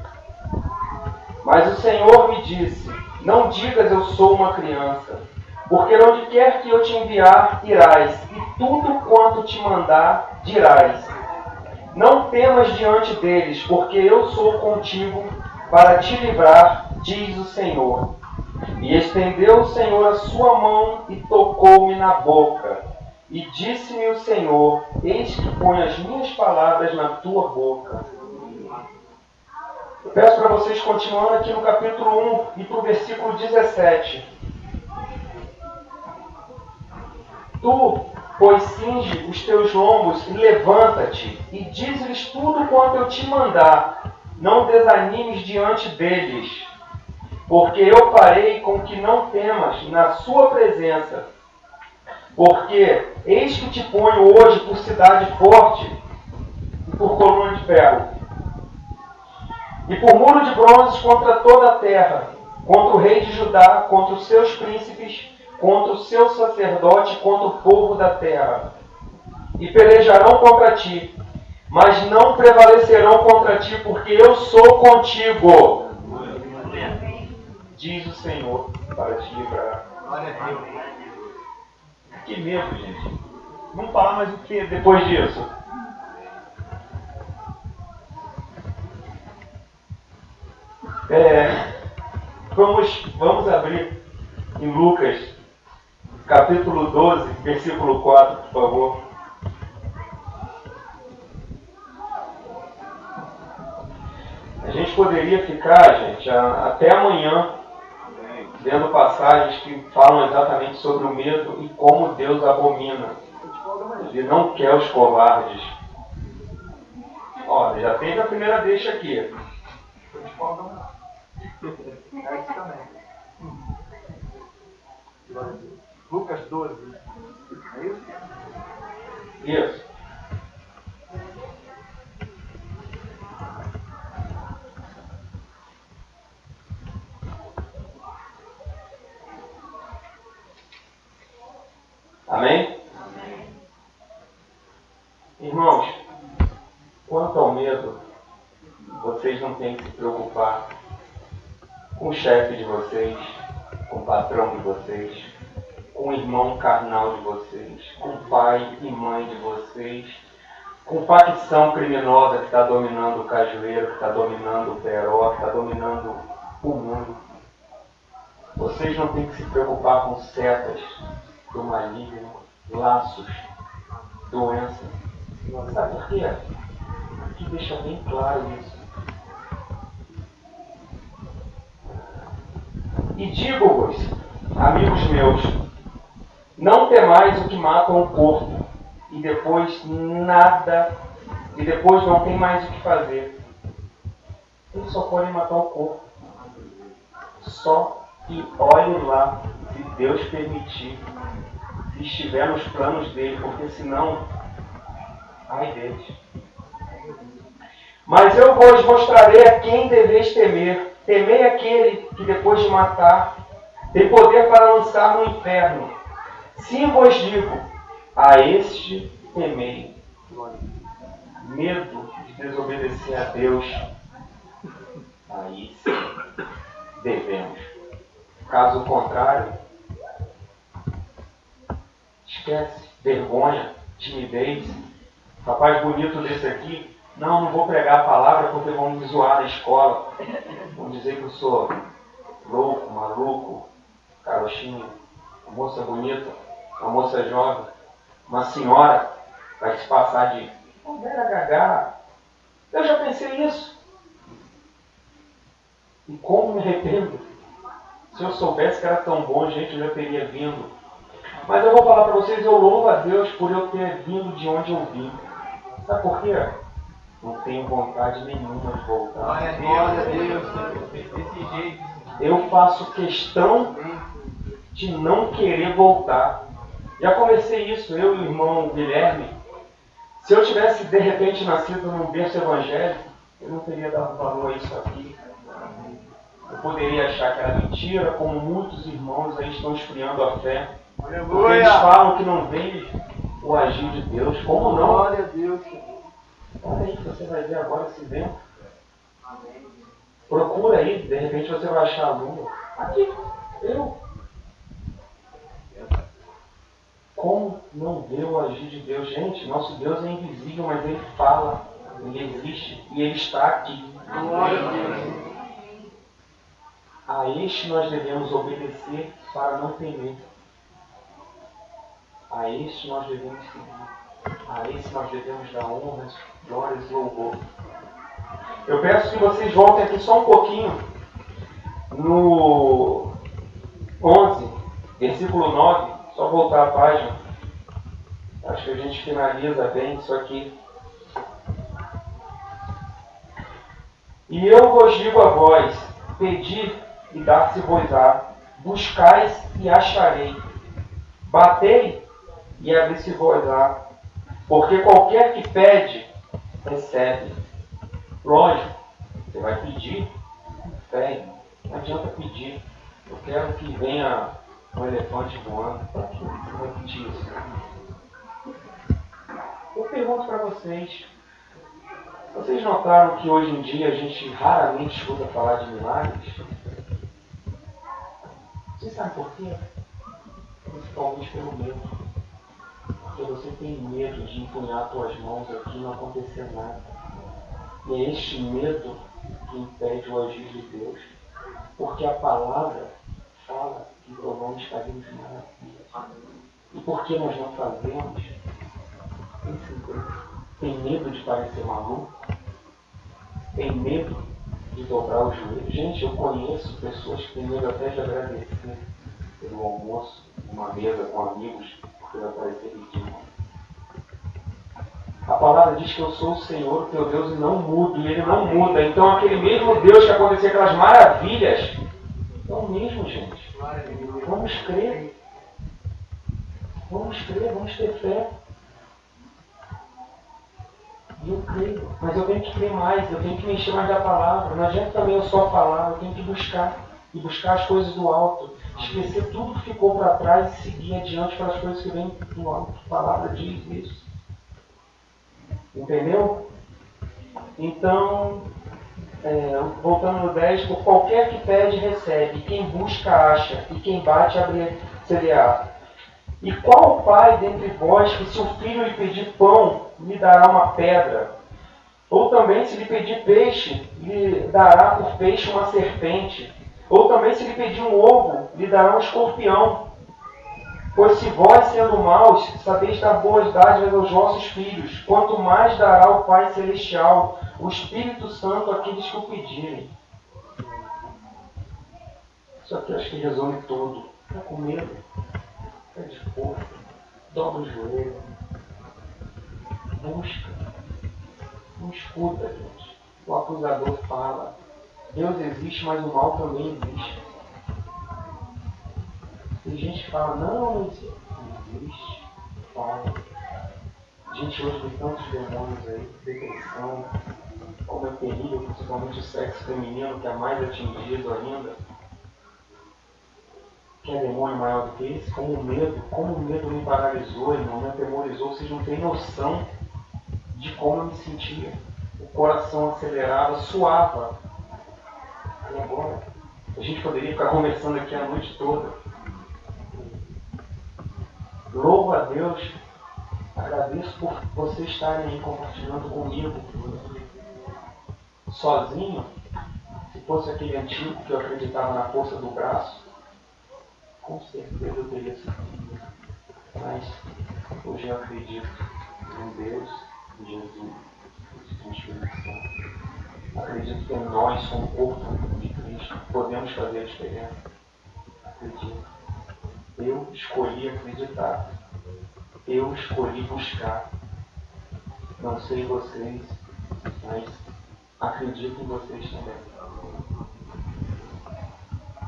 Mas o Senhor me disse, não digas eu sou uma criança, porque onde quer que eu te enviar, irás, e tudo quanto te mandar, dirás. Não temas diante deles, porque eu sou contigo para te livrar, diz o Senhor. E estendeu o Senhor a sua mão e tocou-me na boca. E disse-me o Senhor, eis que ponho as minhas palavras na tua boca. Eu peço para vocês, continuando aqui no capítulo 1 e para o versículo 17. Tu, pois, cinge os teus lombos e levanta-te, e diz-lhes tudo quanto eu te mandar. Não desanimes diante deles, porque eu farei com que não temas na sua presença. Porque eis que te ponho hoje por cidade forte e por coluna de ferro, e por muro de bronze contra toda a terra, contra o rei de Judá, contra os seus príncipes, contra o seu sacerdote, contra o povo da terra. E pelejarão contra ti, mas não prevalecerão contra ti, porque eu sou contigo, diz o Senhor, para te livrar. Que medo, gente. Vamos falar mais o que depois disso? Vamos abrir em Lucas, capítulo 12, versículo 4, por favor. A gente poderia ficar, gente, até amanhã, vendo passagens que falam exatamente sobre o medo e como Deus abomina. Ele não quer os covardes. Ó, já fez a primeira deixa aqui. Lucas 12. É isso? Isso. Amém? Irmãos, quanto ao medo, vocês não têm que se preocupar com o chefe de vocês, com o patrão de vocês, com o irmão carnal de vocês, com o pai e mãe de vocês, com facção criminosa que está dominando o cajueiro, que está dominando o peró, que está dominando o mundo. Vocês não têm que se preocupar com setas do maligno, laços, doença. Sabe por quê? Aqui deixa bem claro isso. E digo-vos, amigos meus, não temais o que mata o corpo, e depois não tem mais o que fazer. Eles só podem matar o corpo. Só que olhem lá, se Deus permitir, se estiver nos planos dele, porque senão, ai deles. Mas eu vos mostrarei a quem deveis temer. Temei aquele que depois de matar, tem poder para lançar no inferno. Sim vos digo, A este temei. Medo de desobedecer a Deus. Aí sim, devemos. Caso contrário, esquece, vergonha, timidez. Rapaz bonito desse aqui, não vou pregar a palavra porque vão me zoar na escola. Vão dizer que eu sou louco, maluco, carochinho. Uma moça bonita, uma moça jovem, uma senhora vai se passar de velha gagá. Eu já pensei isso. E como me arrependo. Se eu soubesse que era tão bom, gente, eu já teria vindo. Mas eu vou falar para vocês, eu louvo a Deus por eu ter vindo de onde eu vim. Sabe por quê? Não tenho vontade nenhuma de voltar. Glória a Deus, desse jeito. Eu faço questão de não querer voltar. Já conversei isso, eu e o irmão Guilherme. Se eu tivesse, de repente, nascido num berço evangélico, eu não teria dado valor a isso aqui. Eu poderia achar que era mentira, como muitos irmãos aí estão esfriando a fé. Porque eles falam que não veem o agir de Deus. Como não? Glória a Deus. Olha aí, você vai ver agora esse vento. Procura aí, de repente você vai achar a lua. Aqui, eu. Como não ver o agir de Deus? Gente, nosso Deus é invisível, mas Ele fala, Ele existe e Ele está aqui. Glória a Deus. A este nós devemos obedecer para não temer. A este nós devemos seguir. A esse nós devemos dar honras, glórias e louvor. Eu peço que vocês voltem aqui só um pouquinho no 11, versículo 9. Só voltar a página. Acho que a gente finaliza bem isso aqui. E eu vos digo a vós, pedi e dar-se-vos-á, buscais e acharei, batei e abrir-se-vos-á, porque qualquer que pede, recebe. Lógico, você vai pedir, fé, não adianta pedir. Eu quero que venha um elefante voando, para que você vai pedir isso? Eu pergunto para vocês, vocês notaram que hoje em dia a gente raramente escuta falar de milagres? Vocês sabem por quê? Principalmente pelo medo. Porque você tem medo de empunhar tuas mãos aqui e não acontecer nada. E é este medo que impede o agir de Deus. Porque a palavra fala que por nós fazemos maravilhas. E por que nós não fazemos? Tem medo de parecer maluco? Tem medo de dobrar o joelho? Gente, eu conheço pessoas que têm medo até de agradecer pelo almoço, uma mesa com amigos, porque vai parecer ridículo. A palavra diz que eu sou o Senhor, o teu Deus, e não mudo, e Ele não muda. Então aquele mesmo Deus que aconteceu aquelas maravilhas, é o mesmo, gente. Vamos crer. Vamos crer, vamos ter fé. E eu creio, mas eu tenho que crer mais, eu tenho que me encher mais da palavra. Não adianta também eu só falar, eu tenho que buscar. E buscar as coisas do alto. Esquecer tudo que ficou para trás e seguir adiante para as coisas que vêm do alto. A palavra diz isso. Entendeu? Então, voltando no 10, por qualquer que pede, recebe. Quem busca, acha. E quem bate, abre-se-lhe-á. E qual pai dentre vós que se o filho lhe pedir pão, lhe dará uma pedra? Ou também se lhe pedir peixe, lhe dará por peixe uma serpente? Ou também se lhe pedir um ovo, lhe dará um escorpião? Pois se vós, sendo maus, sabeis dar boas dádivas aos vossos filhos, quanto mais dará o Pai Celestial, o Espírito Santo, àqueles que o pedirem. Isso aqui acho que resume tudo. Está com medo? Está disposto? Dobra o joelho. Busca. Não escuta, gente. O acusador fala. Deus existe, mas o mal também existe. Tem gente que fala, não existe. Fala. Gente, hoje tem tantos demônios aí, depressão, como é terrível, principalmente o sexo feminino, que é mais atingido ainda. Que é demônio maior do que esse? Como o medo me paralisou, irmão, me atemorizou. Vocês não têm noção de como eu me sentia. O coração acelerava, suava. E agora? A gente poderia ficar conversando aqui a noite toda. Louvo a Deus, agradeço por vocês estarem aí compartilhando comigo. Sozinho, se fosse aquele antigo que eu acreditava na força do braço, com certeza eu teria sofrido. Mas hoje eu acredito em Deus, em Jesus, em Espírito Santo. Acredito que nós, como corpo de Cristo, podemos fazer a diferença. Acredito. Eu escolhi acreditar. Eu escolhi buscar. Não sei vocês, mas acredito em vocês também.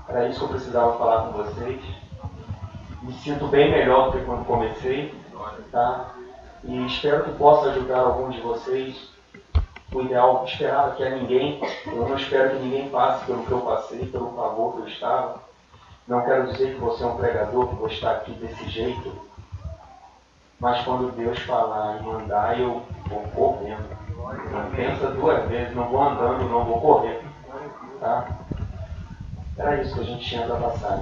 Era isso que eu precisava falar com vocês. Me sinto bem melhor do que quando comecei, tá? E espero que possa ajudar algum de vocês. O ideal, esperava que a ninguém, eu não espero que ninguém passe pelo que eu passei, pelo favor que eu estava. Não quero dizer que você é um pregador, que vou estar aqui desse jeito. Mas quando Deus falar e mandar, eu vou correndo. Não pensa duas vezes, não vou andando, não vou correr. Tá? Era isso que a gente tinha para passar.